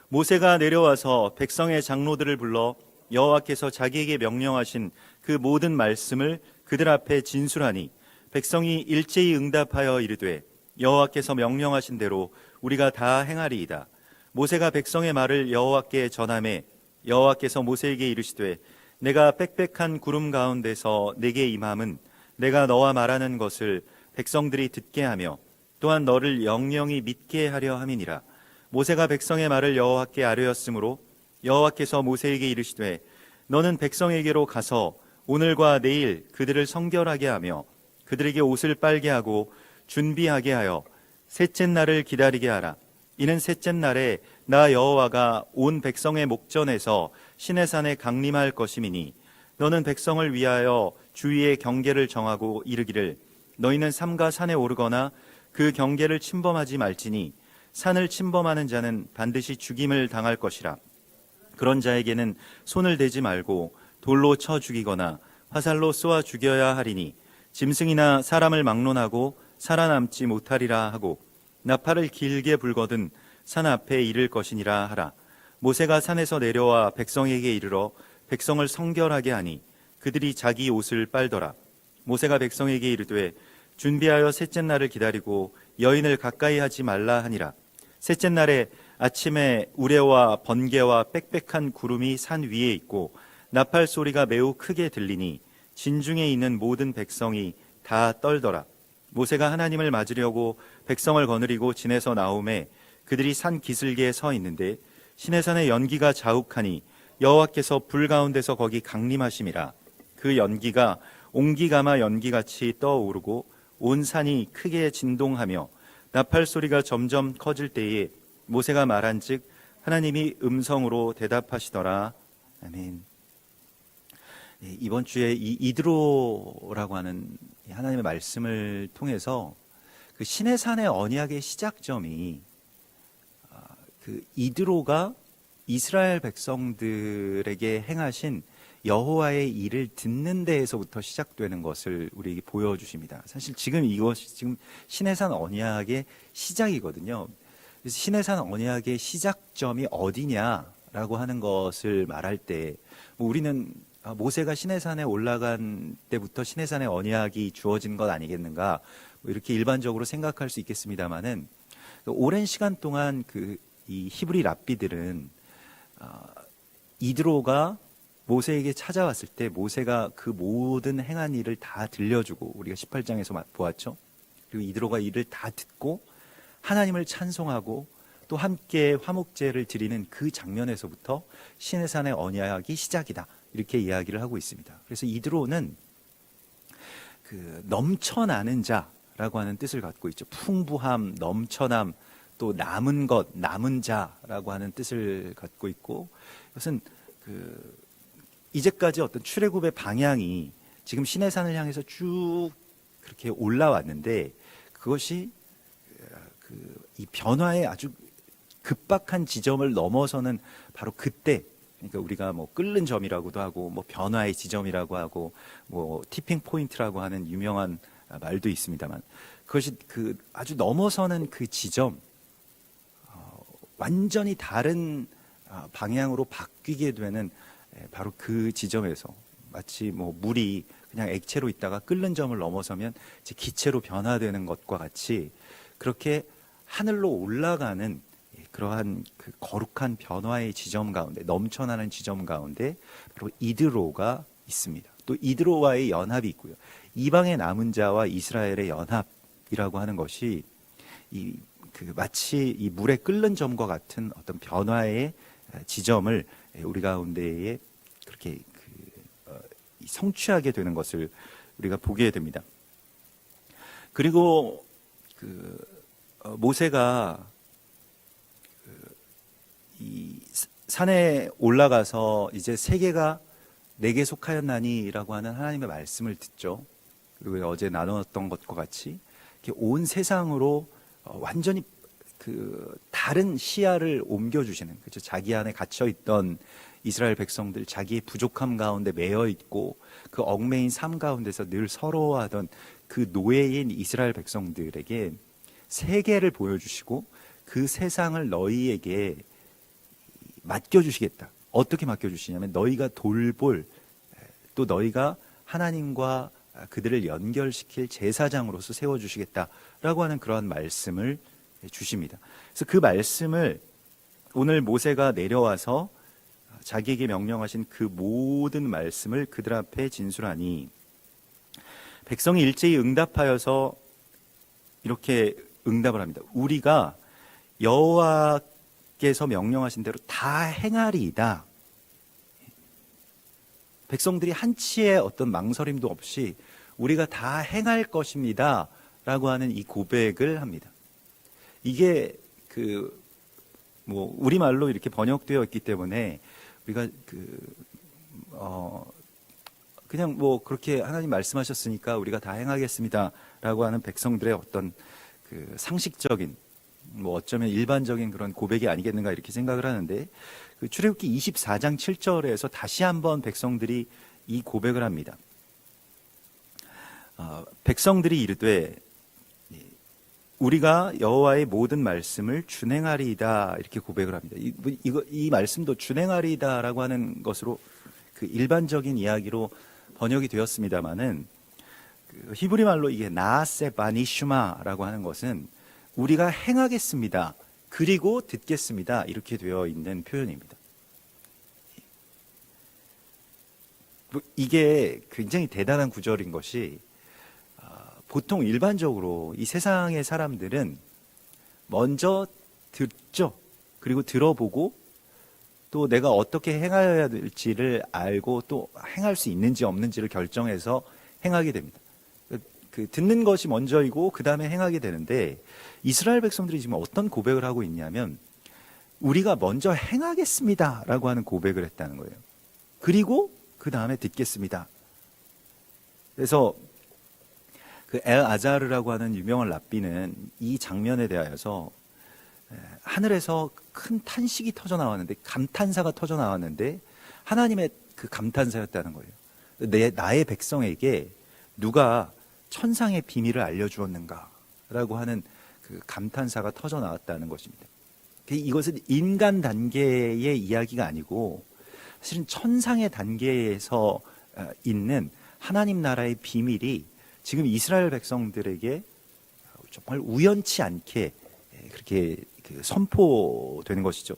모세가 내려와서 백성의 장로들을 불러 여호와께서 자기에게 명령하신 그 모든 말씀을 그들 앞에 진술하니 백성이 일제히 응답하여 이르되 여호와께서 명령하신 대로 우리가 다 행하리이다. 모세가 백성의 말을 여호와께 전하매 여호와께서 모세에게 이르시되 내가 빽빽한 구름 가운데서 내게 임함은 내가 너와 말하는 것을 백성들이 듣게 하며 또한 너를 영영히 믿게 하려 함이니라. 모세가 백성의 말을 여호와께 아뢰었으므로 여호와께서 모세에게 이르시되 너는 백성에게로 가서 오늘과 내일 그들을 성결하게 하며 그들에게 옷을 빨게 하고 준비하게 하여 셋째 날을 기다리게 하라. 이는 셋째 날에 나 여호와가 온 백성의 목전에서 시내산에 강림할 것임이니 너는 백성을 위하여 주위의 경계를 정하고 이르기를 너희는 삼가 산에 오르거나 그 경계를 침범하지 말지니 산을 침범하는 자는 반드시 죽임을 당할 것이라. 그런 자에게는 손을 대지 말고 돌로 쳐 죽이거나 화살로 쏘아 죽여야 하리니 짐승이나 사람을 막론하고 살아남지 못하리라 하고 나팔을 길게 불거든 산 앞에 이를 것이니라 하라. 모세가 산에서 내려와 백성에게 이르러 백성을 성결하게 하니 그들이 자기 옷을 빨더라. 모세가 백성에게 이르되 준비하여 셋째 날을 기다리고 여인을 가까이 하지 말라 하니라. 셋째 날에 아침에 우레와 번개와 빽빽한 구름이 산 위에 있고 나팔 소리가 매우 크게 들리니 진중에 있는 모든 백성이 다 떨더라. 모세가 하나님을 맞으려고 백성을 거느리고 진에서 나오매 그들이 산 기슭에 서 있는데 시내산의 연기가 자욱하니 여호와께서 불 가운데서 거기 강림하심이라. 그 연기가 옹기가마 연기같이 떠오르고 온 산이 크게 진동하며 나팔 소리가 점점 커질 때에 모세가 말한즉 하나님이 음성으로 대답하시더라. 아멘. 이번 주에 이 이드로라고 하는 하나님의 말씀을 통해서 그 시내산의 언약의 시작점이 그 이드로가 이스라엘 백성들에게 행하신 여호와의 일을 듣는 데에서부터 시작되는 것을 우리에게 보여주십니다. 사실 지금 이것이 지금 시내산 언약의 시작이거든요. 그래서 시내산 언약의 시작점이 어디냐라고 하는 것을 말할 때 우리는 모세가 시내산에 올라간 때부터 시내산의 언약이 주어진 것 아니겠는가 이렇게 일반적으로 생각할 수 있겠습니다만은 오랜 시간 동안 이 히브리 랍비들은 이드로가 모세에게 찾아왔을 때 모세가 그 모든 행한 일을 다 들려주고 우리가 18장에서 보았죠. 그리고 이드로가 이를 다 듣고 하나님을 찬송하고 또 함께 화목제를 드리는 그 장면에서부터 시내산의 언약이 시작이다. 이렇게 이야기를 하고 있습니다. 그래서 이드로는 그 넘쳐나는 자라고 하는 뜻을 갖고 있죠. 풍부함, 넘쳐남, 또 남은 것, 남은 자라고 하는 뜻을 갖고 있고 이것은 이제까지 어떤 출애굽의 방향이 지금 시내산을 향해서 쭉 그렇게 올라왔는데 그것이 이 변화의 아주 급박한 지점을 넘어서는 바로 그때 그러니까 우리가 뭐 끓는 점이라고도 하고 뭐 변화의 지점이라고 하고 뭐 티핑 포인트라고 하는 유명한 말도 있습니다만 그것이 아주 넘어서는 그 지점 완전히 다른 방향으로 바뀌게 되는 바로 그 지점에서 마치 뭐 물이 그냥 액체로 있다가 끓는 점을 넘어서면 이제 기체로 변화되는 것과 같이 그렇게 하늘로 올라가는 그러한 그 거룩한 변화의 지점 가운데 넘쳐나는 지점 가운데 바로 이드로가 있습니다. 또 이드로와의 연합이 있고요. 이방의 남은 자와 이스라엘의 연합이라고 하는 것이 마치 이 물에 끓는 점과 같은 어떤 변화의 지점을 우리 가운데에 그렇게 성취하게 되는 것을 우리가 보게 됩니다. 그리고 모세가 이 산에 올라가서 이제 세계가 내게 속하였나니라고 하는 하나님의 말씀을 듣죠. 그리고 어제 나눴던 것과 같이 이렇게 온 세상으로 완전히 다른 시야를 옮겨주시는 그렇죠. 자기 안에 갇혀 있던 이스라엘 백성들 자기의 부족함 가운데 매여 있고 그 얽매인 삶 가운데서 늘 서러워하던 그 노예인 이스라엘 백성들에게 세계를 보여주시고 그 세상을 너희에게 맡겨주시겠다. 어떻게 맡겨주시냐면 너희가 돌볼, 또 너희가 하나님과 그들을 연결시킬 제사장으로서 세워주시겠다라고 하는 그러한 말씀을 주십니다. 그래서 그 말씀을 오늘 모세가 내려와서 자기에게 명령하신 그 모든 말씀을 그들 앞에 진술하니 백성이 일제히 응답하여서 이렇게 응답을 합니다. 우리가 여호와께서 명령하신 대로 다 행하리이다. 백성들이 한치의 어떤 망설임도 없이 우리가 다 행할 것입니다 라고 하는 이 고백을 합니다. 이게 우리말로 이렇게 번역되어 있기 때문에 우리가 그냥 그렇게 하나님 말씀하셨으니까 우리가 다 행하겠습니다 라고 하는 백성들의 어떤 그 상식적인 어쩌면 일반적인 그런 고백이 아니겠는가 이렇게 생각을 하는데, 그 출애굽기 24장 7절에서 다시 한번 백성들이 이 고백을 합니다. 백성들이 이르되 우리가 여호와의 모든 말씀을 준행하리이다 이렇게 고백을 합니다. 이 말씀도 준행하리이다라고 하는 것으로 그 일반적인 이야기로 번역이 되었습니다마는 그 히브리 말로 이게 나아세 바니슈마라고 하는 것은 우리가 행하겠습니다. 그리고 듣겠습니다. 이렇게 되어 있는 표현입니다. 이게 굉장히 대단한 구절인 것이 보통 일반적으로 이 세상의 사람들은 먼저 듣죠. 그리고 들어보고 또 내가 어떻게 행하여야 될지를 알고 또 행할 수 있는지 없는지를 결정해서 행하게 됩니다. 그 듣는 것이 먼저이고 그 다음에 행하게 되는데, 이스라엘 백성들이 지금 어떤 고백을 하고 있냐면 우리가 먼저 행하겠습니다 라고 하는 고백을 했다는 거예요. 그리고 그 다음에 듣겠습니다. 그래서 그 엘 아자르라고 하는 유명한 랍비는 이 장면에 대하여서 하늘에서 큰 탄식이 터져 나왔는데, 감탄사가 터져 나왔는데 하나님의 그 감탄사였다는 거예요. 나의 백성에게 누가 천상의 비밀을 알려주었는가라고 하는 그 감탄사가 터져 나왔다는 것입니다. 이것은 인간 단계의 이야기가 아니고 사실은 천상의 단계에서 있는 하나님 나라의 비밀이 지금 이스라엘 백성들에게 정말 우연치 않게 그렇게 선포되는 것이죠.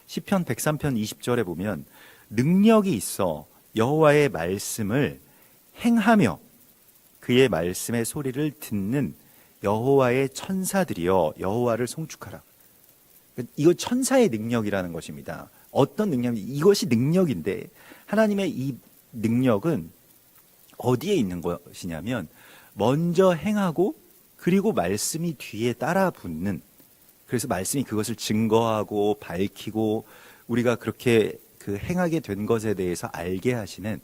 시편 103편 20절에 보면 능력이 있어 여호와의 말씀을 행하며 그의 말씀의 소리를 듣는 여호와의 천사들이여 여호와를 송축하라. 이거 천사의 능력이라는 것입니다. 어떤 능력이, 이것이 능력인데 하나님의 이 능력은 어디에 있는 것이냐면 먼저 행하고 그리고 말씀이 뒤에 따라 붙는, 그래서 말씀이 그것을 증거하고 밝히고 우리가 그렇게 그 행하게 된 것에 대해서 알게 하시는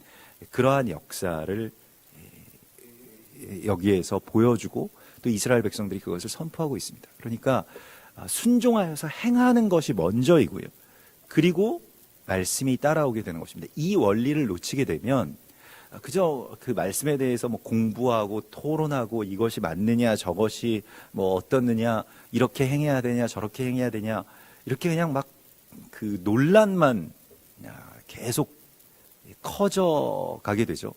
그러한 역사를 여기에서 보여주고 또 이스라엘 백성들이 그것을 선포하고 있습니다. 그러니까 순종하여서 행하는 것이 먼저이고요. 그리고 말씀이 따라오게 되는 것입니다. 이 원리를 놓치게 되면 그저 그 말씀에 대해서 공부하고 토론하고 이것이 맞느냐 저것이 어떻느냐 이렇게 행해야 되냐 저렇게 행해야 되냐 이렇게 그냥 막 그 논란만 계속 커져 가게 되죠.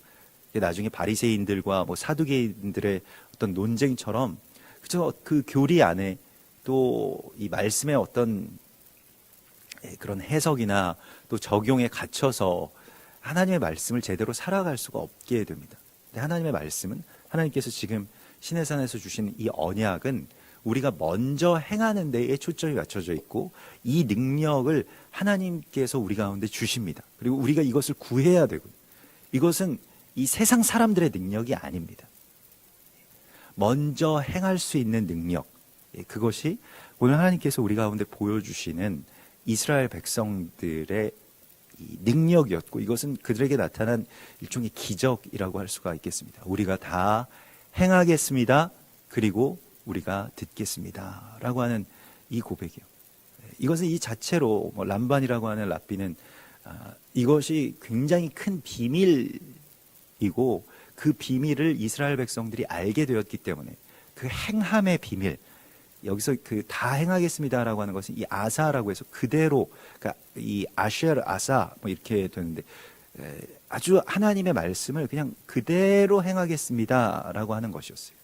나중에 바리새인들과 사두개인들의 어떤 논쟁처럼 그저 그 교리 안에 또 이 말씀의 어떤 그런 해석이나 또 적용에 갇혀서 하나님의 말씀을 제대로 살아갈 수가 없게 됩니다. 근데 하나님의 말씀은, 하나님께서 지금 시내산에서 주신 이 언약은 우리가 먼저 행하는 데에 초점이 맞춰져 있고 이 능력을 하나님께서 우리 가운데 주십니다. 그리고 우리가 이것을 구해야 되고, 이것은 이 세상 사람들의 능력이 아닙니다. 먼저 행할 수 있는 능력, 그것이 오늘 하나님께서 우리 가운데 보여주시는 이스라엘 백성들의 이 능력이었고, 이것은 그들에게 나타난 일종의 기적이라고 할 수가 있겠습니다. 우리가 다 행하겠습니다. 그리고 우리가 듣겠습니다. 라고 하는 이 고백이요. 이것은 이 자체로 람반이라고 하는 랍비는 이것이 굉장히 큰 비밀이고 그 비밀을 이스라엘 백성들이 알게 되었기 때문에 그 행함의 비밀, 여기서 그 다 행하겠습니다라고 하는 것은 이 아사라고 해서 그대로, 그러니까 이 아쉘 아사 뭐 이렇게 되는데, 아주 하나님의 말씀을 그냥 그대로 행하겠습니다라고 하는 것이었어요.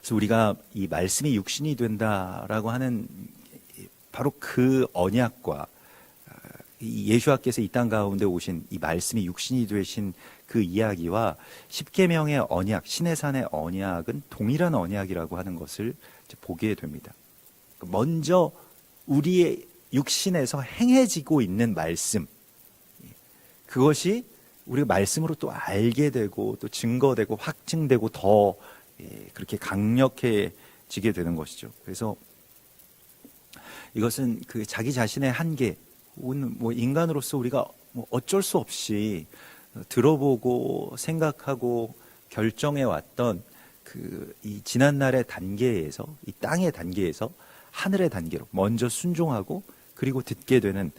그래서 우리가 이 말씀이 육신이 된다라고 하는 바로 그 언약과 이 예수와께서 이 땅 가운데 오신 이 말씀이 육신이 되신 그 이야기와 십계명의 언약, 시내산의 언약은 동일한 언약이라고 하는 것을 이제 보게 됩니다. 먼저 우리의 육신에서 행해지고 있는 말씀, 그것이 우리가 말씀으로 또 알게 되고 또 증거되고 확증되고 더 그렇게 강력해지게 되는 것이죠. 그래서 이것은 그 자기 자신의 한계, 뭐 인간으로서 우리가 뭐 어쩔 수 없이 들어보고 생각하고 결정해 왔던 그 이 지난날의 단계에서, 이 땅의 단계에서 하늘의 단계로 먼저 순종하고 그리고 듣게 되는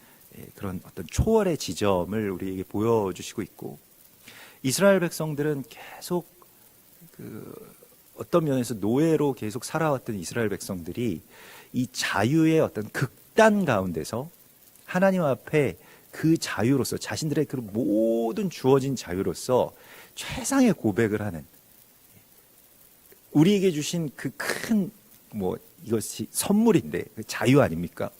그런 어떤 초월의 지점을 우리에게 보여주시고 있고, 이스라엘 백성들은 계속 그 어떤 면에서 노예로 계속 살아왔던 이스라엘 백성들이 이 자유의 어떤 극단 가운데서 하나님 앞에 그 자유로서, 자신들의 그 모든 주어진 자유로서 최상의 고백을 하는, 우리에게 주신 그 큰 뭐 이것이 선물인데 자유 아닙니까?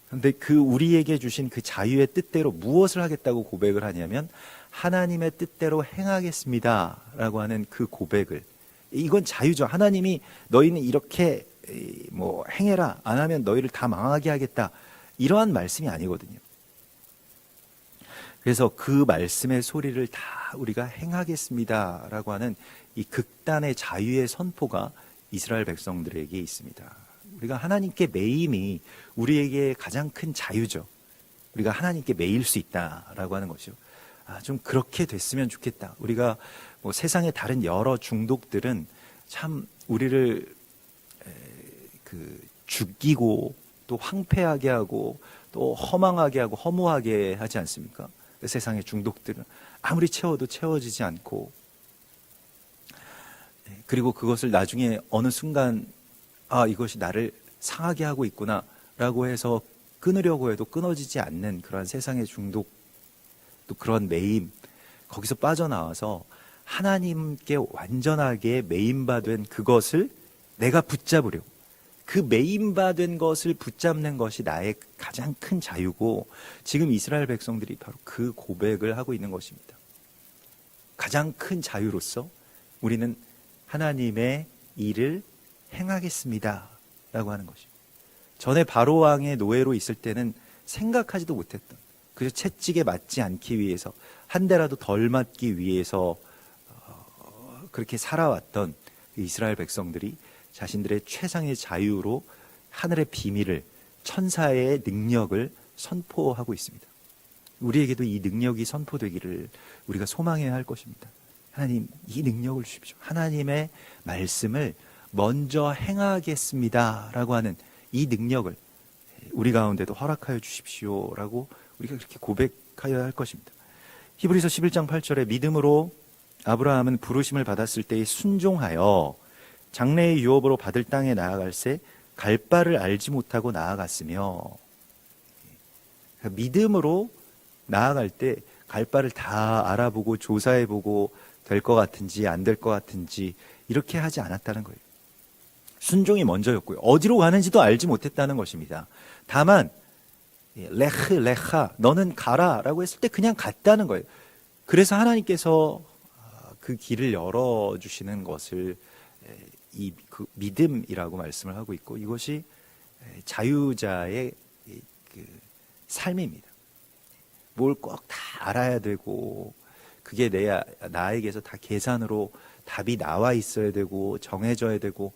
그런데 그 우리에게 주신 그 자유의 뜻대로 무엇을 하겠다고 고백을 하냐면 하나님의 뜻대로 행하겠습니다라고 하는 그 고백을, 이건 자유죠. 하나님이 너희는 이렇게 뭐 행해라, 안 하면 너희를 다 망하게 하겠다, 이러한 말씀이 아니거든요. 그래서 그 말씀의 소리를 다 우리가 행하겠습니다라고 하는 이 극단의 자유의 선포가 이스라엘 백성들에게 있습니다. 우리가 하나님께 매임이 우리에게 가장 큰 자유죠. 우리가 하나님께 매일 수 있다라고 하는 것이죠. 좀 그렇게 됐으면 좋겠다. 우리가 뭐 세상의 다른 여러 중독들은 참 우리를 죽이고 또 황폐하게 하고 또 허망하게 하고 허무하게 하지 않습니까? 세상의 중독들은 아무리 채워도 채워지지 않고, 그리고 그것을 나중에 어느 순간 이것이 나를 상하게 하고 있구나 라고 해서 끊으려고 해도 끊어지지 않는 그러한 세상의 중독, 또 그런 매임, 거기서 빠져나와서 하나님께 완전하게 매임받은 그것을 내가 붙잡으려고, 그 매임받은 것을 붙잡는 것이 나의 가장 큰 자유고, 지금 이스라엘 백성들이 바로 그 고백을 하고 있는 것입니다. 가장 큰 자유로서 우리는 하나님의 일을 행하겠습니다 라고 하는 것입니다. 전에 바로왕의 노예로 있을 때는 생각하지도 못했던, 그래서 채찍에 맞지 않기 위해서, 한 대라도 덜 맞기 위해서 그렇게 살아왔던 이스라엘 백성들이 자신들의 최상의 자유로 하늘의 비밀을, 천사의 능력을 선포하고 있습니다. 우리에게도 이 능력이 선포되기를 우리가 소망해야 할 것입니다. 하나님, 이 능력을 주십시오. 하나님의 말씀을 먼저 행하겠습니다 라고 하는 이 능력을 우리 가운데도 허락하여 주십시오 라고 우리가 그렇게 고백하여야 할 것입니다. 히브리서 11장 8절에 믿음으로 아브라함은 부르심을 받았을 때에 순종하여 장래의 유업으로 받을 땅에 나아갈새 갈 바를 알지 못하고 나아갔으며, 믿음으로 나아갈 때 갈 바를 다 알아보고 조사해보고 될 것 같은지 안 될 것 같은지 이렇게 하지 않았다는 거예요. 순종이 먼저였고요. 어디로 가는지도 알지 못했다는 것입니다. 다만 레흐 레하 너는 가라 라고 했을 때 그냥 갔다는 거예요. 그래서 하나님께서 그 길을 열어주시는 것을 그 믿음이라고 말씀을 하고 있고, 이것이 자유자의 그 삶입니다. 뭘 꼭 다 알아야 되고 그게 나에게서 다 계산으로 답이 나와 있어야 되고 정해져야 되고,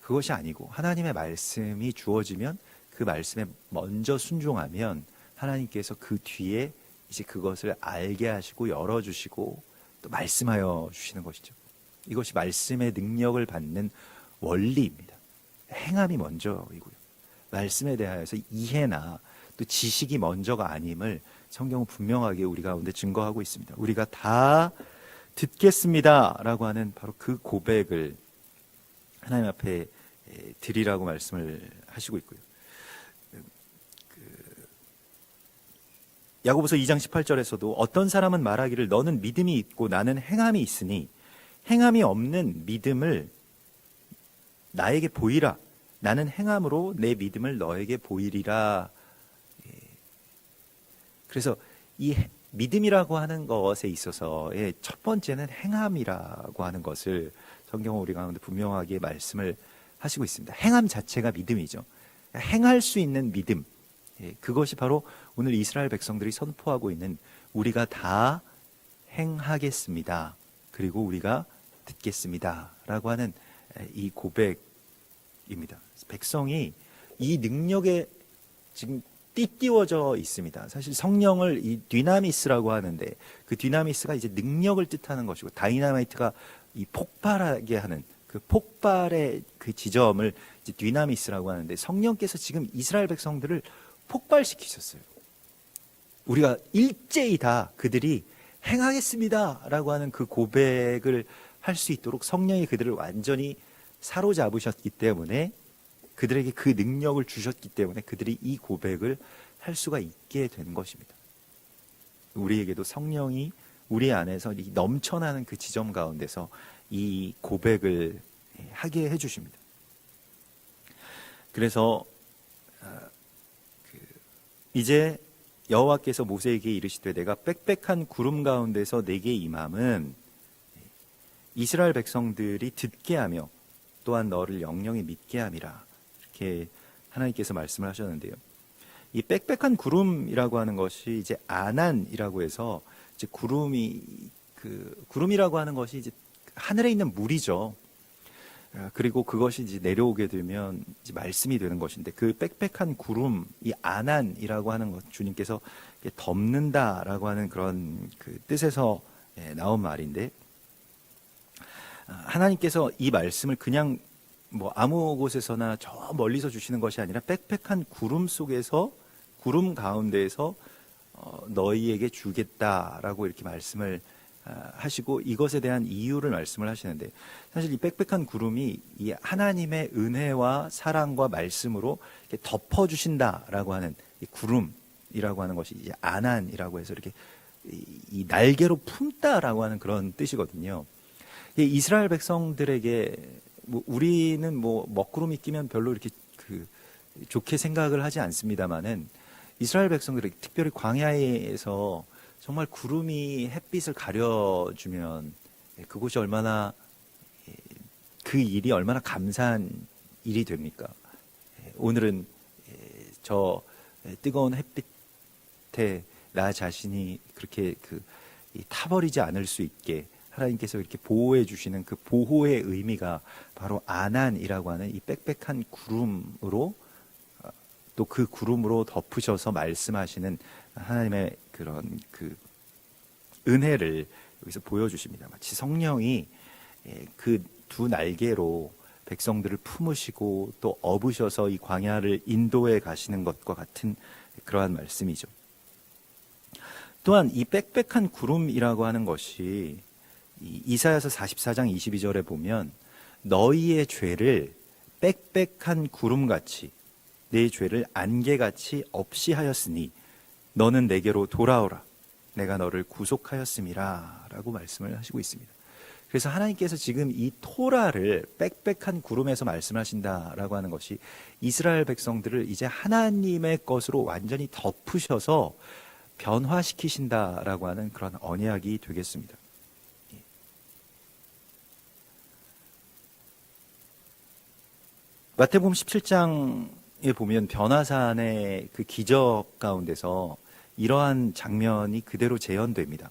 그것이 아니고 하나님의 말씀이 주어지면 그 말씀에 먼저 순종하면 하나님께서 그 뒤에 이제 그것을 알게 하시고 열어주시고 또 말씀하여 주시는 것이죠. 이것이 말씀의 능력을 받는 원리입니다. 행함이 먼저이고요. 말씀에 대하여서 이해나 또 지식이 먼저가 아님을 성경은 분명하게 우리 가운데 증거하고 있습니다. 우리가 다 듣겠습니다 라고 하는 바로 그 고백을 하나님 앞에 드리라고 말씀을 하시고 있고요. 야고보서 2장 18절에서도 어떤 사람은 말하기를 너는 믿음이 있고 나는 행함이 있으니 행함이 없는 믿음을 나에게 보이라. 나는 행함으로 내 믿음을 너에게 보이리라. 그래서 이 믿음이라고 하는 것에 있어서의 첫 번째는 행함이라고 하는 것을 성경은 우리 가운데 분명하게 말씀을 하시고 있습니다. 행함 자체가 믿음이죠. 행할 수 있는 믿음. 그것이 바로 오늘 이스라엘 백성들이 선포하고 있는 우리가 다 행하겠습니다. 그리고 우리가 듣겠습니다. 라고 하는 이 고백입니다. 백성이 이 능력에 지금 띠띠워져 있습니다. 사실 성령을 이 디나미스라고 하는데 그 디나미스가 이제 능력을 뜻하는 것이고 다이나마이트가 이 폭발하게 하는 그 폭발의 그 지점을 이제 디나미스라고 하는데 성령께서 지금 이스라엘 백성들을 폭발시키셨어요. 우리가 일제히 다 그들이 행하겠습니다라고 하는 그 고백을 할 수 있도록 성령이 그들을 완전히 사로잡으셨기 때문에 그들에게 그 능력을 주셨기 때문에 그들이 이 고백을 할 수가 있게 된 것입니다. 우리에게도 성령이 우리 안에서 이 넘쳐나는 그 지점 가운데서 이 고백을 하게 해주십니다. 그래서 이제 여호와께서 모세에게 이르시되 내가 빽빽한 구름 가운데서 내게 임함은 이스라엘 백성들이 듣게 하며 또한 너를 영영히 믿게 함이라. 이렇게 하나님께서 말씀을 하셨는데요. 이 빽빽한 구름이라고 하는 것이 이제 아난이라고 해서 이제 구름이라고 하는 것이 이제 하늘에 있는 물이죠. 그리고 그것이 이제 내려오게 되면 이제 말씀이 되는 것인데 그 빽빽한 구름, 이 아난이라고 하는 것 주님께서 덮는다라고 하는 그런 그 뜻에서 나온 말인데 하나님께서 이 말씀을 그냥 뭐 아무 곳에서나 저 멀리서 주시는 것이 아니라 빽빽한 구름 속에서 구름 가운데에서 너희에게 주겠다라고 이렇게 말씀을 하시고 이것에 대한 이유를 말씀을 하시는데 사실 이 빽빽한 구름이 이 하나님의 은혜와 사랑과 말씀으로 이렇게 덮어주신다라고 하는 이 구름이라고 하는 것이 이제 아난이라고 해서 이렇게 이 날개로 품다라고 하는 그런 뜻이거든요. 이스라엘 백성들에게 뭐 우리는 뭐 먹구름이 끼면 별로 이렇게 좋게 생각을 하지 않습니다만은 이스라엘 백성들에게 특별히 광야에서 정말 구름이 햇빛을 가려주면 그곳이 얼마나 그 일이 얼마나 감사한 일이 됩니까? 오늘은 저 뜨거운 햇빛에 나 자신이 그렇게 타버리지 않을 수 있게 하나님께서 이렇게 보호해 주시는 그 보호의 의미가 바로 아난이라고 하는 이 빽빽한 구름으로 또 그 구름으로 덮으셔서 말씀하시는 하나님의 그런 그 은혜를 여기서 보여주십니다. 마치 성령이 그 두 날개로 백성들을 품으시고 또 업으셔서 이 광야를 인도해 가시는 것과 같은 그러한 말씀이죠. 또한 이 빽빽한 구름이라고 하는 것이 이사야서 44장 22절에 보면 너희의 죄를 빽빽한 구름같이 내 죄를 안개같이 없이 하였으니 너는 내게로 돌아오라 내가 너를 구속하였음이라 라고 말씀을 하시고 있습니다. 그래서 하나님께서 지금 이 토라를 빽빽한 구름에서 말씀하신다라고 하는 것이 이스라엘 백성들을 이제 하나님의 것으로 완전히 덮으셔서 변화시키신다라고 하는 그런 언약이 되겠습니다. 마태복음 17장에 보면 변화산의 그 기적 가운데서 이러한 장면이 그대로 재현됩니다.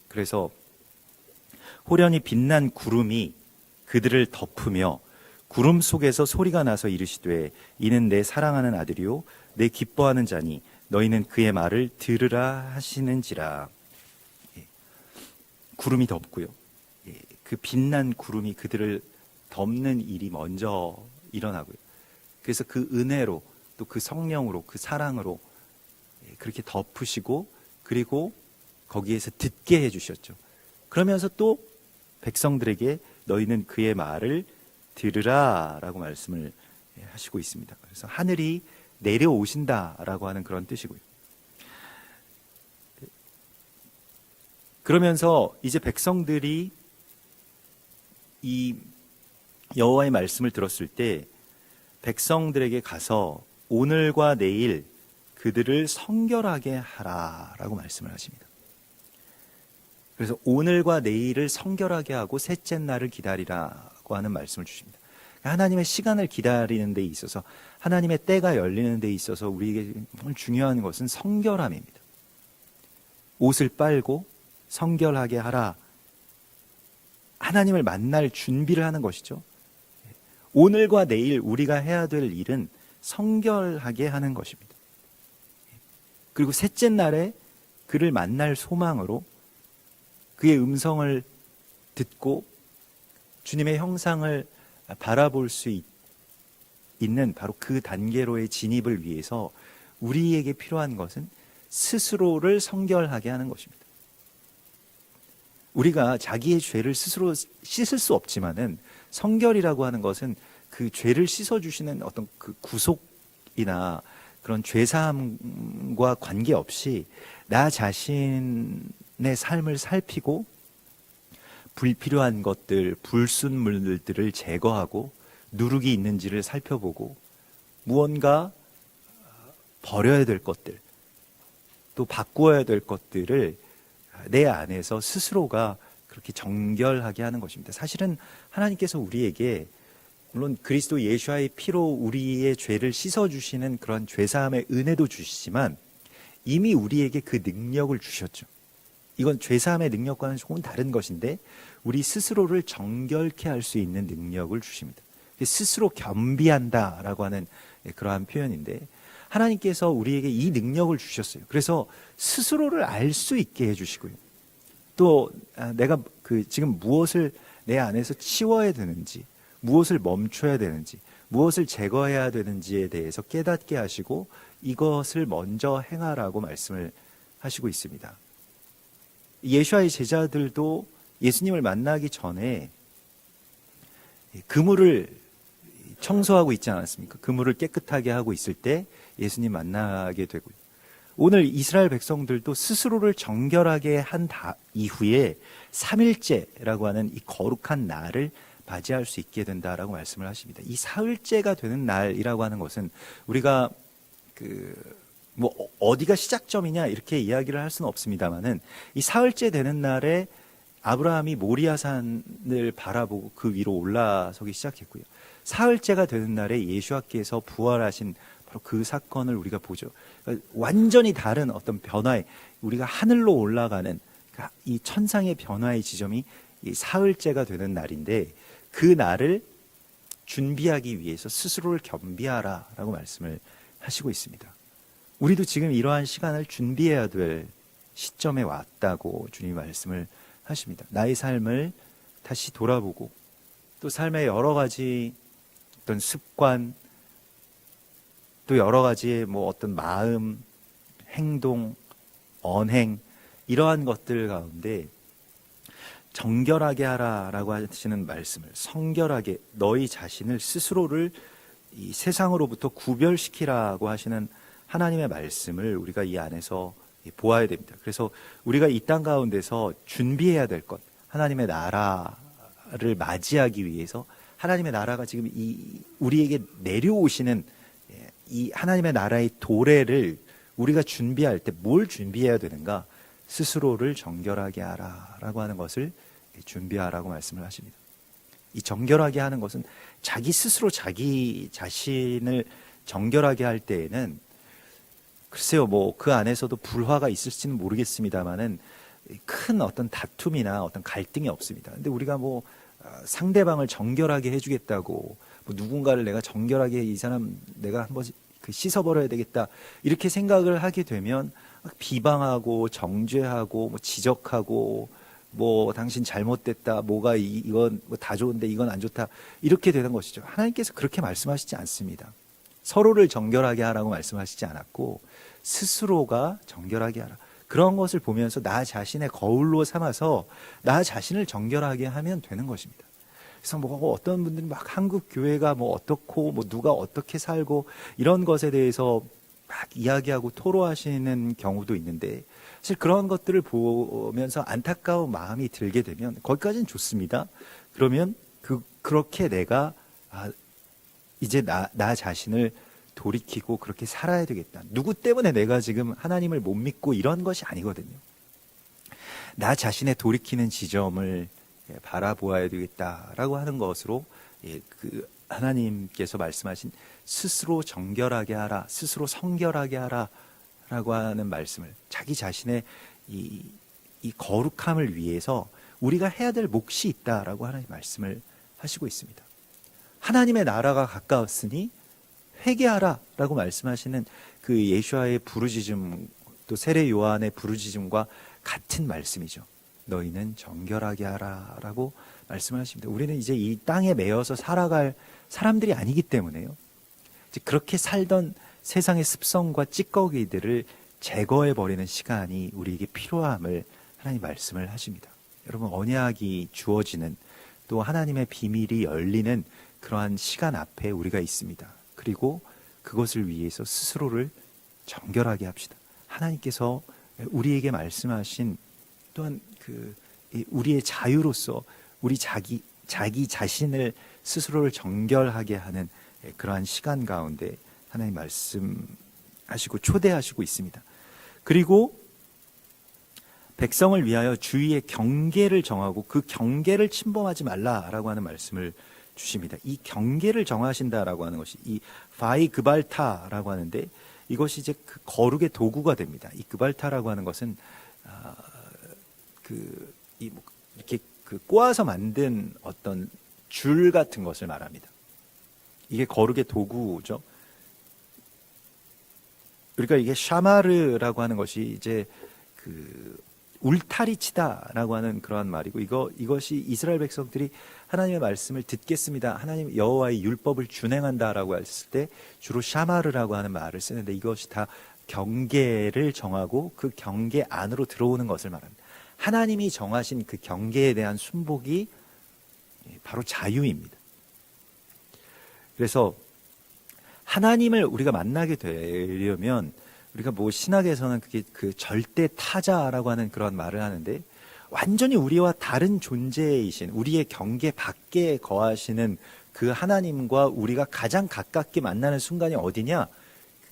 그래서 호련히 빛난 구름이 그들을 덮으며 구름 속에서 소리가 나서 이르시되 이는 내 사랑하는 아들이요 내 기뻐하는 자니 너희는 그의 말을 들으라 하시는지라. 구름이 덮고요. 그 빛난 구름이 그들을 덮는 일이 먼저 일어나고요. 그래서 그 은혜로 또 그 성령으로 그 사랑으로 그렇게 덮으시고 그리고 거기에서 듣게 해주셨죠. 그러면서 또 백성들에게 너희는 그의 말을 들으라라고 말씀을 하시고 있습니다. 그래서 하늘이 내려오신다라고 하는 그런 뜻이고요. 그러면서 이제 백성들이 이 여호와의 말씀을 들었을 때 백성들에게 가서 오늘과 내일 그들을 성결하게 하라라고 말씀을 하십니다. 그래서 오늘과 내일을 성결하게 하고 셋째 날을 기다리라고 하는 말씀을 주십니다. 하나님의 시간을 기다리는 데 있어서, 하나님의 때가 열리는 데 있어서 우리에게 정말 중요한 것은 성결함입니다. 옷을 빨고 성결하게 하라. 하나님을 만날 준비를 하는 것이죠. 오늘과 내일 우리가 해야 될 일은 성결하게 하는 것입니다. 그리고 셋째 날에 그를 만날 소망으로 그의 음성을 듣고 주님의 형상을 바라볼 수 있는 바로 그 단계로의 진입을 위해서 우리에게 필요한 것은 스스로를 성결하게 하는 것입니다. 우리가 자기의 죄를 스스로 씻을 수 없지만은 성결이라고 하는 것은 그 죄를 씻어주시는 어떤 그 구속이나 그런 죄사함과 관계없이 나 자신의 삶을 살피고 불필요한 것들, 불순물들을 제거하고 누룩이 있는지를 살펴보고 무언가 버려야 될 것들, 또 바꾸어야 될 것들을 내 안에서 스스로가 그렇게 정결하게 하는 것입니다. 사실은 하나님께서 우리에게 물론 그리스도 예수와의 피로 우리의 죄를 씻어주시는 그런 죄사함의 은혜도 주시지만 이미 우리에게 그 능력을 주셨죠. 이건 죄사함의 능력과는 조금 다른 것인데 우리 스스로를 정결케 할 수 있는 능력을 주십니다. 스스로 겸비한다라고 하는 그러한 표현인데 하나님께서 우리에게 이 능력을 주셨어요. 그래서 스스로를 알 수 있게 해주시고요. 또 내가 지금 무엇을 내 안에서 치워야 되는지, 무엇을 멈춰야 되는지, 무엇을 제거해야 되는지에 대해서 깨닫게 하시고 이것을 먼저 행하라고 말씀을 하시고 있습니다. 예수와의 제자들도 예수님을 만나기 전에 그물을 청소하고 있지 않았습니까? 그물을 깨끗하게 하고 있을 때 예수님 만나게 되고요. 오늘 이스라엘 백성들도 스스로를 정결하게 한 이후에 3일째라고 하는 이 거룩한 날을 맞이할 수 있게 된다라고 말씀을 하십니다. 이 사흘째가 되는 날이라고 하는 것은 우리가 어디가 시작점이냐 이렇게 이야기를 할 수는 없습니다만은 이 사흘째 되는 날에 아브라함이 모리아산을 바라보고 그 위로 올라서기 시작했고요. 사흘째가 되는 날에 예수와께서 부활하신 바로 그 사건을 우리가 보죠. 그러니까 완전히 다른 어떤 변화에 우리가 하늘로 올라가는 이 천상의 변화의 지점이 이 사흘째가 되는 날인데 그 날을 준비하기 위해서 스스로를 겸비하라라고 말씀을 하시고 있습니다. 우리도 지금 이러한 시간을 준비해야 될 시점에 왔다고 주님이 말씀을 하십니다. 나의 삶을 다시 돌아보고 또 삶의 여러 가지 어떤 습관 또 여러 가지의 어떤 마음, 행동, 언행 이러한 것들 가운데 정결하게 하라라고 하시는 말씀을 성결하게 너희 자신을 스스로를 이 세상으로부터 구별시키라고 하시는 하나님의 말씀을 우리가 이 안에서 보아야 됩니다. 그래서 우리가 이 땅 가운데서 준비해야 될 것, 하나님의 나라를 맞이하기 위해서 하나님의 나라가 지금 우리에게 내려오시는 이 하나님의 나라의 도래를 우리가 준비할 때 뭘 준비해야 되는가? 스스로를 정결하게 하라라고 하는 것을 준비하라고 말씀을 하십니다. 이 정결하게 하는 것은 자기 스스로 자기 자신을 정결하게 할 때에는 글쎄요, 그 안에서도 불화가 있을지는 모르겠습니다만은 큰 어떤 다툼이나 어떤 갈등이 없습니다. 근데 우리가 상대방을 정결하게 해주겠다고 누군가를 내가 정결하게 이 사람 내가 한번 씻어버려야 되겠다 이렇게 생각을 하게 되면 비방하고 정죄하고 지적하고 당신 잘못됐다 이건 다 좋은데 이건 안 좋다 이렇게 되는 것이죠. 하나님께서 그렇게 말씀하시지 않습니다. 서로를 정결하게 하라고 말씀하시지 않았고 스스로가 정결하게 하라. 그런 것을 보면서 나 자신의 거울로 삼아서 나 자신을 정결하게 하면 되는 것입니다. 그래서 뭐 어떤 분들은 막 한국 교회가 뭐 어떻고 뭐 누가 어떻게 살고 이런 것에 대해서 막 이야기하고 토로하시는 경우도 있는데, 사실 그런 것들을 보면서 안타까운 마음이 들게 되면 거기까지는 좋습니다. 그러면 그렇게 내가 이제 나 자신을 돌이키고 그렇게 살아야 되겠다. 누구 때문에 내가 지금 하나님을 못 믿고 이런 것이 아니거든요. 나 자신의 돌이키는 지점을 바라보아야 되겠다라고 하는 것으로, 그 하나님께서 말씀하신 스스로 정결하게 하라, 스스로 성결하게 하라 라고 하는 말씀을, 자기 자신의 이 거룩함을 위해서 우리가 해야 될 몫이 있다라고 하나님 말씀을 하시고 있습니다. 하나님의 나라가 가까웠으니 회개하라 라고 말씀하시는 그 예수와의 부르짖음, 또 세례 요한의 부르짖음과 같은 말씀이죠. 너희는 정결하게 하라 라고 말씀하십니다. 우리는 이제 이 땅에 매여서 살아갈 사람들이 아니기 때문에요, 이제 그렇게 살던 세상의 습성과 찌꺼기들을 제거해버리는 시간이 우리에게 필요함을 하나님 말씀을 하십니다. 여러분, 언약이 주어지는, 또 하나님의 비밀이 열리는 그러한 시간 앞에 우리가 있습니다. 그리고 그것을 위해서 스스로를 정결하게 합시다. 하나님께서 우리에게 말씀하신 또한 우리의 자유로서 우리 자기 자신을 스스로를 정결하게 하는 그러한 시간 가운데 하나님 말씀하시고 초대하시고 있습니다. 그리고 백성을 위하여 주위의 경계를 정하고 그 경계를 침범하지 말라라고 하는 말씀을 주십니다. 이 경계를 정하신다라고 하는 것이 이 바이 그발타라고 하는데, 이것이 이제 그 거룩의 도구가 됩니다. 이 그발타라고 하는 것은 이렇게 꼬아서 만든 어떤 줄 같은 것을 말합니다. 이게 거룩의 도구죠. 그러니까 이게 샤마르라고 하는 것이 이제 울타리 치다라고 하는 그러한 말이고, 이것이 이스라엘 백성들이 하나님의 말씀을 듣겠습니다, 하나님 여호와의 율법을 준행한다라고 했을 때 주로 샤마르라고 하는 말을 쓰는데, 이것이 다 경계를 정하고 그 경계 안으로 들어오는 것을 말합니다. 하나님이 정하신 그 경계에 대한 순복이 바로 자유입니다. 그래서 하나님을 우리가 만나게 되려면, 우리가 뭐 신학에서는 그게 절대 타자라고 하는 그런 말을 하는데, 완전히 우리와 다른 존재이신, 우리의 경계 밖에 거하시는 그 하나님과 우리가 가장 가깝게 만나는 순간이 어디냐?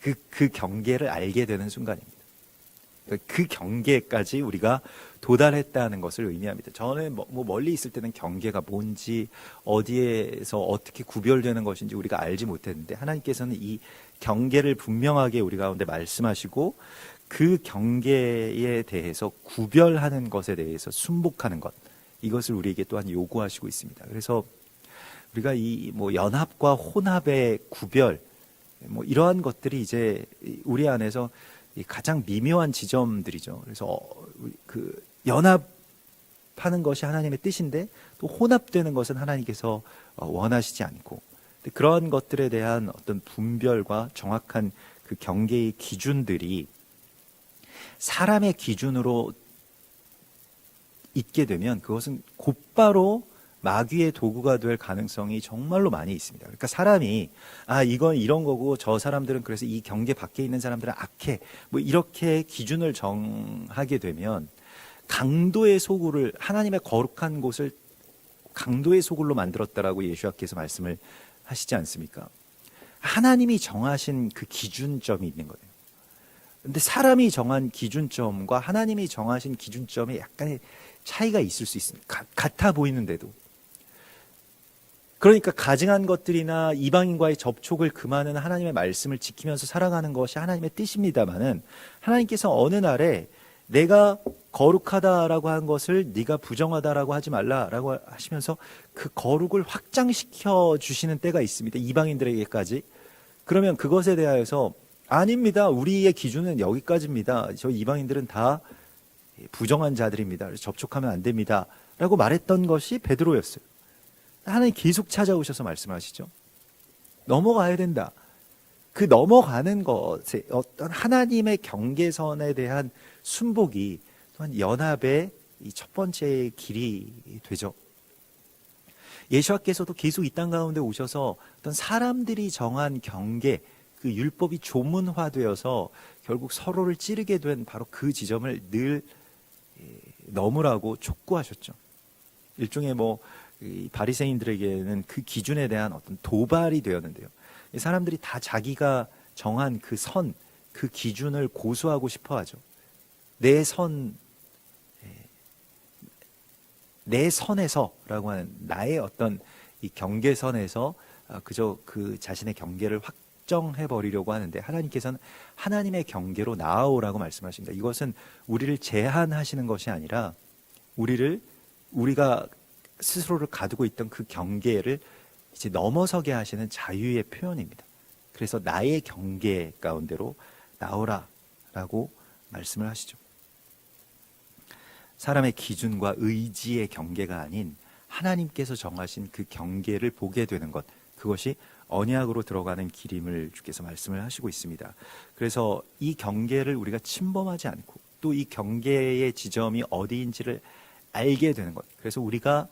그 경계를 알게 되는 순간입니다. 그 경계까지 우리가 도달했다는 것을 의미합니다. 저는 뭐 멀리 있을 때는 경계가 뭔지, 어디에서 어떻게 구별되는 것인지 우리가 알지 못했는데, 하나님께서는 이 경계를 분명하게 우리 가운데 말씀하시고, 그 경계에 대해서 구별하는 것에 대해서 순복하는 것, 이것을 우리에게 또한 요구하시고 있습니다. 그래서 우리가 이 연합과 혼합의 구별, 이러한 것들이 이제 우리 안에서 가장 미묘한 지점들이죠. 그래서 연합하는 것이 하나님의 뜻인데, 또 혼합되는 것은 하나님께서 원하시지 않고, 그런 것들에 대한 어떤 분별과 정확한 그 경계의 기준들이 사람의 기준으로 있게 되면 그것은 곧바로 마귀의 도구가 될 가능성이 정말로 많이 있습니다. 그러니까 사람이 이건 이런 거고, 저 사람들은 그래서 이 경계 밖에 있는 사람들은 악해, 이렇게 기준을 정하게 되면 강도의 소굴을, 하나님의 거룩한 곳을 강도의 소굴로 만들었다라고 예수님께서 말씀을 하시지 않습니까? 하나님이 정하신 그 기준점이 있는 거예요. 근데 사람이 정한 기준점과 하나님이 정하신 기준점에 약간의 차이가 있을 수 있습니다. 같아 보이는데도. 그러니까 가증한 것들이나 이방인과의 접촉을 금하는 하나님의 말씀을 지키면서 살아가는 것이 하나님의 뜻입니다마는, 하나님께서 어느 날에 내가 거룩하다라고 한 것을 네가 부정하다라고 하지 말라라고 하시면서 그 거룩을 확장시켜 주시는 때가 있습니다. 이방인들에게까지. 그러면 그것에 대하여서 아닙니다, 우리의 기준은 여기까지입니다, 저 이방인들은 다 부정한 자들입니다, 접촉하면 안 됩니다 라고 말했던 것이 베드로였어요. 하나님 계속 찾아오셔서 말씀하시죠. 넘어가야 된다. 그 넘어가는 것에 어떤 하나님의 경계선에 대한 순복이 또한 연합의 이 첫 번째 길이 되죠. 예수와께서도 계속 이 땅 가운데 오셔서 어떤 사람들이 정한 경계, 그 율법이 조문화되어서 결국 서로를 찌르게 된 바로 그 지점을 늘 넘으라고 촉구하셨죠. 일종의 이 바리새인들에게는 그 기준에 대한 어떤 도발이 되었는데요. 사람들이 다 자기가 정한 그 선, 그 기준을 고수하고 싶어 하죠. 내 선에서라고 하는 나의 어떤 이 경계선에서 그저 그 자신의 경계를 확정해 버리려고 하는데, 하나님께서는 하나님의 경계로 나아오라고 말씀하십니다. 이것은 우리를 제한하시는 것이 아니라 우리가 스스로를 가두고 있던 그 경계를 이제 넘어서게 하시는 자유의 표현입니다. 그래서 나의 경계 가운데로 나오라라고 말씀을 하시죠. 사람의 기준과 의지의 경계가 아닌 하나님께서 정하신 그 경계를 보게 되는 것, 그것이 언약으로 들어가는 길임을 주께서 말씀을 하시고 있습니다. 그래서 이 경계를 우리가 침범하지 않고 또 이 경계의 지점이 어디인지를 알게 되는 것, 그래서 우리가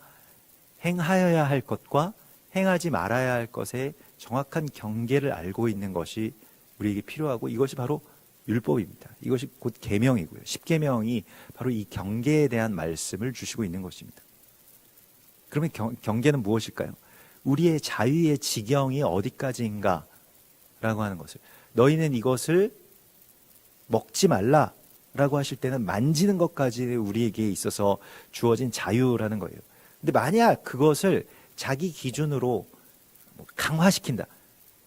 행하여야 할 것과 행하지 말아야 할 것의 정확한 경계를 알고 있는 것이 우리에게 필요하고, 이것이 바로 율법입니다. 이것이 곧 계명이고요. 10계명이 바로 이 경계에 대한 말씀을 주시고 있는 것입니다. 그러면 경계는 무엇일까요? 우리의 자유의 지경이 어디까지인가 라고 하는 것을, 너희는 이것을 먹지 말라라고 하실 때는 만지는 것까지 우리에게 있어서 주어진 자유라는 거예요. 근데 만약 그것을 자기 기준으로 강화시킨다,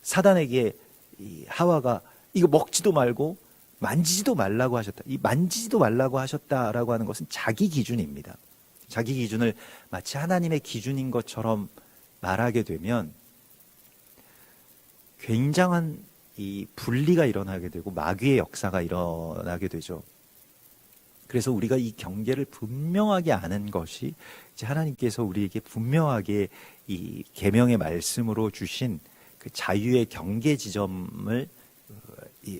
사단에게 이 하와가 이거 먹지도 말고 만지지도 말라고 하셨다, 이 만지지도 말라고 하셨다라고 하는 것은 자기 기준입니다. 자기 기준을 마치 하나님의 기준인 것처럼 말하게 되면 굉장한 이 분리가 일어나게 되고 마귀의 역사가 일어나게 되죠. 그래서 우리가 이 경계를 분명하게 아는 것이 이제 하나님께서 우리에게 분명하게 이 계명의 말씀으로 주신 그 자유의 경계 지점을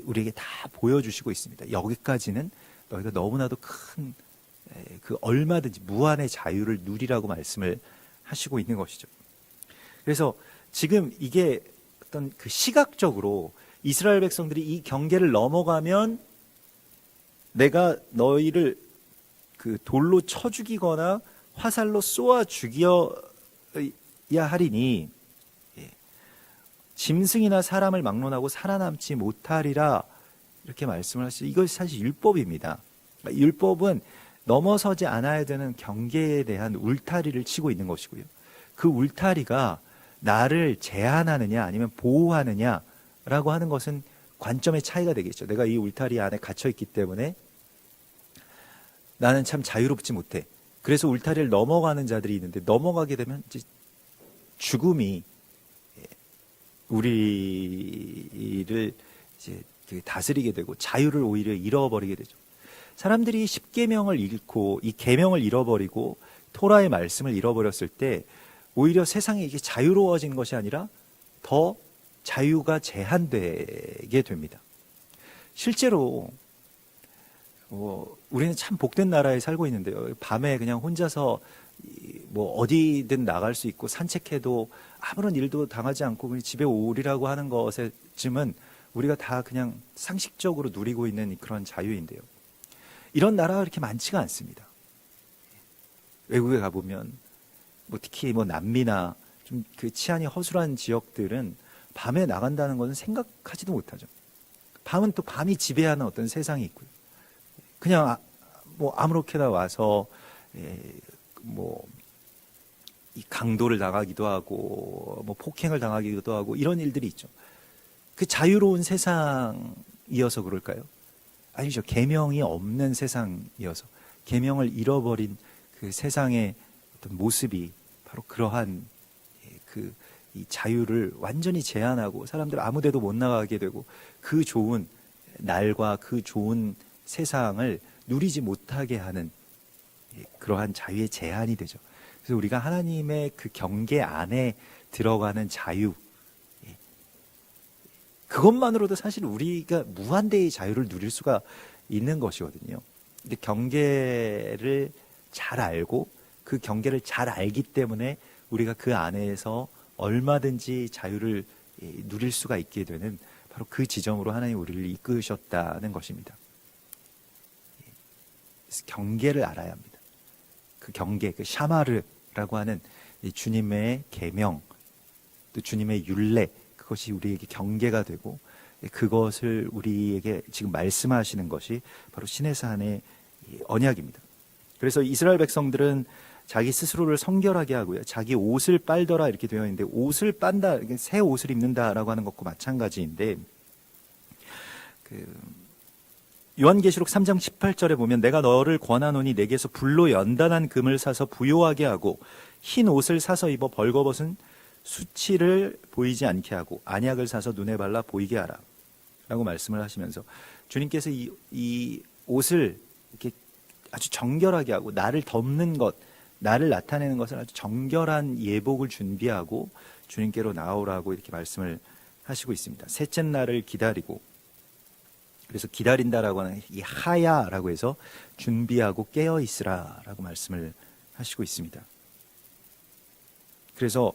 우리에게 다 보여주시고 있습니다. 여기까지는 너희가 너무나도 큰 그 얼마든지 무한의 자유를 누리라고 말씀을 하시고 있는 것이죠. 그래서 지금 이게 어떤 그 시각적으로 이스라엘 백성들이 이 경계를 넘어가면 내가 너희를 그 돌로 쳐 죽이거나 화살로 쏘아 죽여야 하리니 짐승이나 사람을 막론하고 살아남지 못하리라, 이렇게 말씀을 하시죠. 이것이 사실 율법입니다. 율법은 넘어서지 않아야 되는 경계에 대한 울타리를 치고 있는 것이고요. 그 울타리가 나를 제한하느냐 아니면 보호하느냐라고 하는 것은 관점의 차이가 되겠죠. 내가 이 울타리 안에 갇혀 있기 때문에 나는 참 자유롭지 못해. 그래서 울타리를 넘어가는 자들이 있는데, 넘어가게 되면 이제 죽음이 우리를 이제 다스리게 되고 자유를 오히려 잃어버리게 되죠. 사람들이 10계명을 잃고 이 계명을 잃어버리고 토라의 말씀을 잃어버렸을 때 오히려 세상이 이게 자유로워진 것이 아니라 더 자유가 제한되게 됩니다. 실제로 우리는 참 복된 나라에 살고 있는데요. 밤에 그냥 혼자서 어디든 나갈 수 있고 산책해도 아무런 일도 당하지 않고 그냥 집에 오리라고 하는 것에쯤은 우리가 다 그냥 상식적으로 누리고 있는 그런 자유인데요. 이런 나라가 그렇게 많지가 않습니다. 외국에 가보면 특히 남미나 좀 그 치안이 허술한 지역들은 밤에 나간다는 것은 생각하지도 못하죠. 밤은 또 밤이 지배하는 어떤 세상이 있고요. 그냥 아무렇게나 와서 이 강도를 당하기도 하고 폭행을 당하기도 하고 이런 일들이 있죠. 그 자유로운 세상이어서 그럴까요? 아니죠. 계명이 없는 세상이어서, 계명을 잃어버린 그 세상의 어떤 모습이 바로 그러한 이 자유를 완전히 제한하고 사람들 아무데도 못 나가게 되고 그 좋은 날과 그 좋은 세상을 누리지 못하게 하는 그러한 자유의 제한이 되죠. 그래서 우리가 하나님의 그 경계 안에 들어가는 자유, 그것만으로도 사실 우리가 무한대의 자유를 누릴 수가 있는 것이거든요. 근데 경계를 잘 알고 그 경계를 잘 알기 때문에 우리가 그 안에서 얼마든지 자유를 누릴 수가 있게 되는 바로 그 지점으로 하나님 우리를 이끄셨다는 것입니다. 그래서 경계를 알아야 합니다. 그 경계, 그 샤마르라고 하는 주님의 계명, 또 주님의 율례, 그것이 우리에게 경계가 되고 그것을 우리에게 지금 말씀하시는 것이 바로 시내산의 언약입니다. 그래서 이스라엘 백성들은 자기 스스로를 성결하게 하고요, 자기 옷을 빨더라 이렇게 되어 있는데, 옷을 빤다, 새 옷을 입는다라고 하는 것과 마찬가지인데, 요한계시록 3장 18절에 보면 내가 너를 권하노니 내게서 불로 연단한 금을 사서 부요하게 하고 흰 옷을 사서 입어 벌거벗은 수치를 보이지 않게 하고 안약을 사서 눈에 발라 보이게 하라 라고 말씀을 하시면서, 주님께서 이 옷을 이렇게 아주 정결하게 하고 나를 덮는 것, 나를 나타내는 것을 아주 정결한 예복을 준비하고 주님께로 나오라고 이렇게 말씀을 하시고 있습니다. 셋째 날을 기다리고, 그래서 기다린다라고 하는 이 하야라고 해서 준비하고 깨어 있으라라고 말씀을 하시고 있습니다. 그래서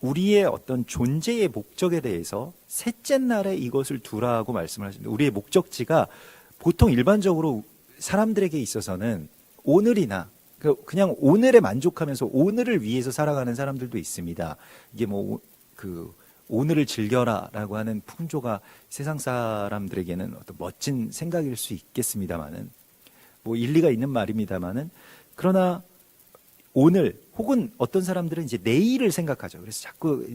우리의 어떤 존재의 목적에 대해서 셋째 날에 이것을 두라고 말씀을 하십니다. 우리의 목적지가 보통 일반적으로 사람들에게 있어서는 오늘이나 그냥 오늘에 만족하면서 오늘을 위해서 살아가는 사람들도 있습니다. 이게 오늘을 즐겨라라고 하는 풍조가 세상 사람들에게는 어떤 멋진 생각일 수 있겠습니다만은, 일리가 있는 말입니다만은, 그러나 오늘 혹은 어떤 사람들은 이제 내일을 생각하죠. 그래서 자꾸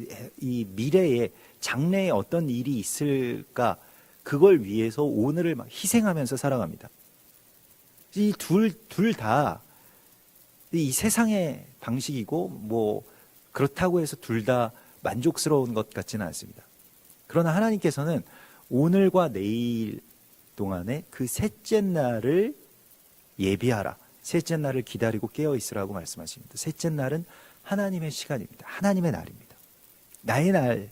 이 미래에 장래에 어떤 일이 있을까, 그걸 위해서 오늘을 막 희생하면서 살아갑니다. 이 둘 다 이 세상의 방식이고 그렇다고 해서 둘 다 만족스러운 것 같지는 않습니다. 그러나 하나님께서는 오늘과 내일 동안에 그 셋째 날을 예비하라, 셋째 날을 기다리고 깨어 있으라고 말씀하십니다. 셋째 날은 하나님의 시간입니다. 하나님의 날입니다. 나의 날,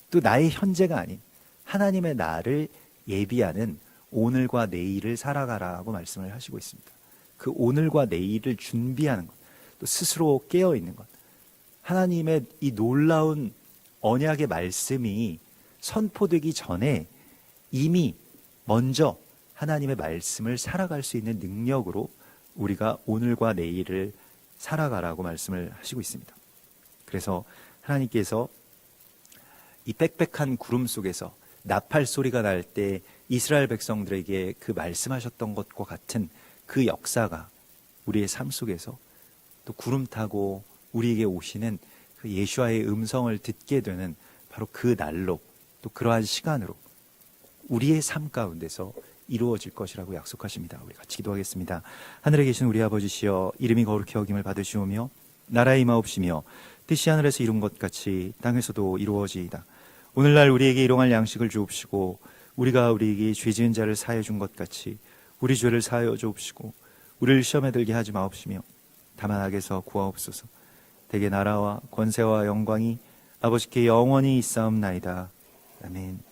또 나의 현재가 아닌 하나님의 날을 예비하는 오늘과 내일을 살아가라고 말씀을 하시고 있습니다. 그 오늘과 내일을 준비하는 것, 또 스스로 깨어 있는 것, 하나님의 이 놀라운 언약의 말씀이 선포되기 전에 이미 먼저 하나님의 말씀을 살아갈 수 있는 능력으로 우리가 오늘과 내일을 살아가라고 말씀을 하시고 있습니다. 그래서 하나님께서 이 빽빽한 구름 속에서 나팔 소리가 날 때 이스라엘 백성들에게 그 말씀하셨던 것과 같은 그 역사가 우리의 삶 속에서 또 구름 타고 우리에게 오시는 그 예수와의 음성을 듣게 되는 바로 그 날로, 또 그러한 시간으로 우리의 삶 가운데서 이루어질 것이라고 약속하십니다. 우리 같이 기도하겠습니다. 하늘에 계신 우리 아버지시여, 이름이 거룩히 여김을 받으시오며 나라의 임하옵시며 뜻이 하늘에서 이룬 것 같이 땅에서도 이루어지이다. 오늘날 우리에게 일용할 양식을 주옵시고 우리가 우리에게 죄 지은 자를 사하여 준 것 같이 우리 죄를 사하여 주옵시고 우리를 시험에 들게 하지 마옵시며 다만 악에서 구하옵소서. 대개 나라와 권세와 영광이 아버지께 영원히 있사옵나이다. 아멘.